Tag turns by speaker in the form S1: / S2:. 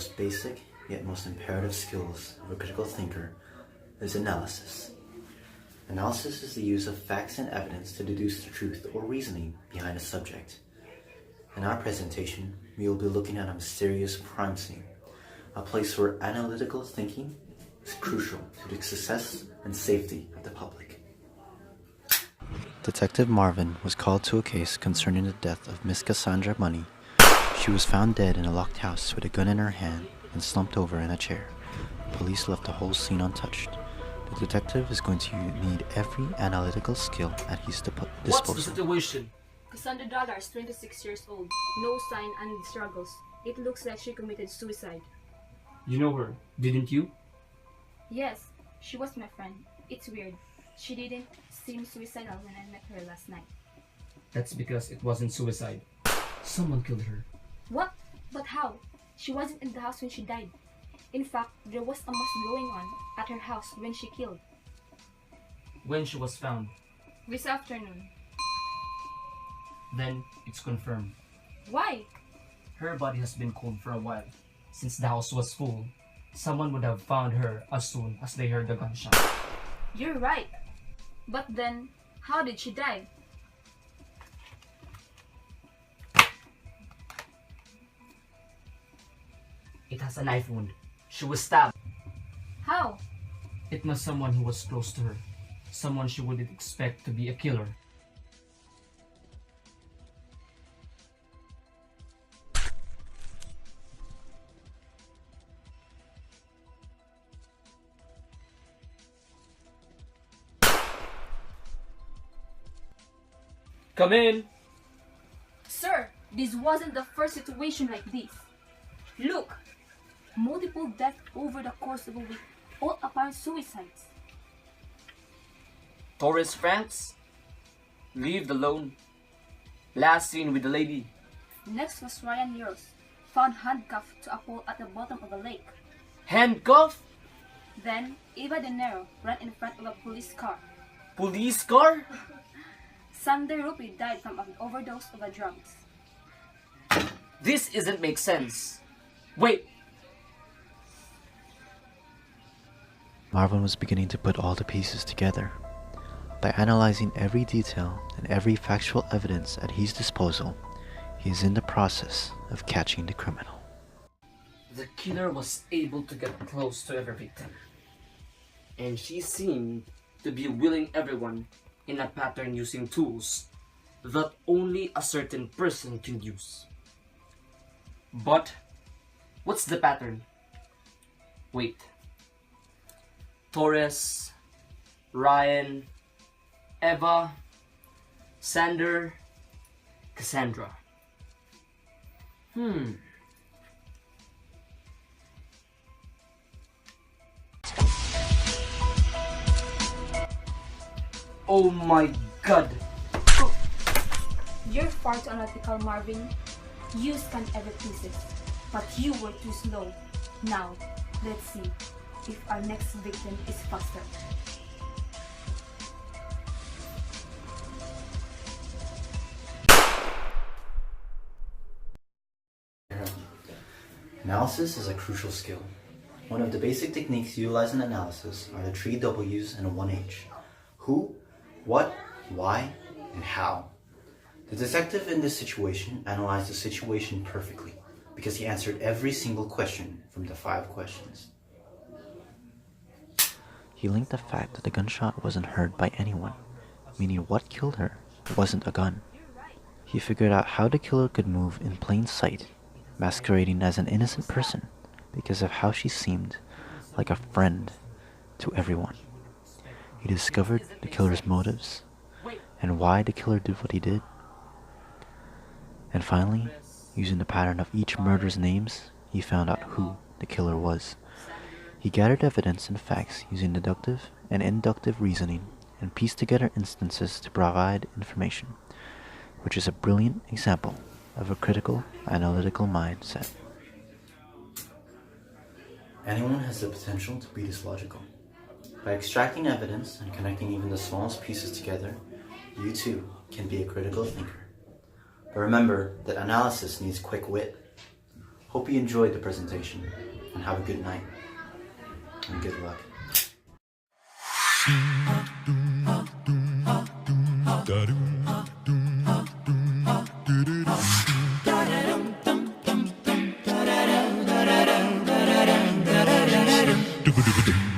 S1: most basic yet most imperative skills of a critical thinker is analysis. Analysis is the use of facts and evidence to deduce the truth or reasoning behind a subject. In our presentation, we will be looking at a mysterious crime scene, a place where analytical thinking is crucial to the success and safety of the public. Detective Marvin was called to a case concerning the death of Miss Cassandra Money. She was found dead in a locked house with a gun in her hand and slumped over in a chair. Police left the whole scene untouched. The detective is going to need every analytical skill at his disposal.
S2: What's the situation?
S3: Cassandra Dollar is 26 years old. No sign and struggles. It looks like she committed suicide.
S2: You know her, didn't you?
S3: Yes, she was my friend. It's weird. She didn't seem suicidal when I met her last night.
S2: That's because it wasn't suicide. Someone killed her.
S3: What? But how? She wasn't in the house when she died. In fact, there was a mass going on at her house when she killed.
S2: When she was found?
S3: This afternoon.
S2: Then it's confirmed.
S3: Why?
S2: Her body has been cold for a while. Since the house was full, someone would have found her as soon as they heard the gunshot.
S3: You're right. But then, how did she die?
S2: It has a knife wound. She was stabbed.
S3: How?
S2: It was someone who was close to her. Someone she wouldn't expect to be a killer. Come in!
S3: Sir, this wasn't the first situation like this. Look! Multiple deaths over the course of a week, all apparent suicides.
S2: Torres Franks? Leave alone. Last seen with the lady.
S3: Next was Ryan Yours, found handcuffed to a pole at the bottom of a lake.
S2: Handcuffed?
S3: Then, Eva De Niro ran in front of a police car.
S2: Police car?
S3: Sunday Rupi died from an overdose of drugs.
S2: This isn't make sense. Wait!
S1: Marvin was beginning to put all the pieces together. By analyzing every detail and every factual evidence at his disposal, he is in the process of catching the criminal.
S2: The killer was able to get close to every victim. And she seemed to be willing everyone in a pattern using tools that only a certain person can use. But, what's the pattern? Wait. Torres, Ryan, Eva, Sander, Cassandra. Oh my god!
S3: You're far too analytical, Marvin. You scanned every pieces, but you were too slow. Now, let's see if our next victim is faster.
S1: Analysis is a crucial skill. One of the basic techniques utilized in analysis are the 3 W's and a 1 H. Who, what, why, and how. The detective in this situation analyzed the situation perfectly because he answered every single question from the 5 questions. He linked the fact that the gunshot wasn't heard by anyone, meaning what killed her wasn't a gun. He figured out how the killer could move in plain sight, masquerading as an innocent person because of how she seemed like a friend to everyone. He discovered the killer's motives and why the killer did what he did. And finally, using the pattern of each murder's names, he found out who the killer was. He gathered evidence and facts using deductive and inductive reasoning and pieced together instances to provide information, which is a brilliant example of a critical, analytical mindset. Anyone has the potential to be this logical. By extracting evidence and connecting even the smallest pieces together, you too can be a critical thinker. But remember that analysis needs quick wit. Hope you enjoyed the presentation, and have a good night, and good luck.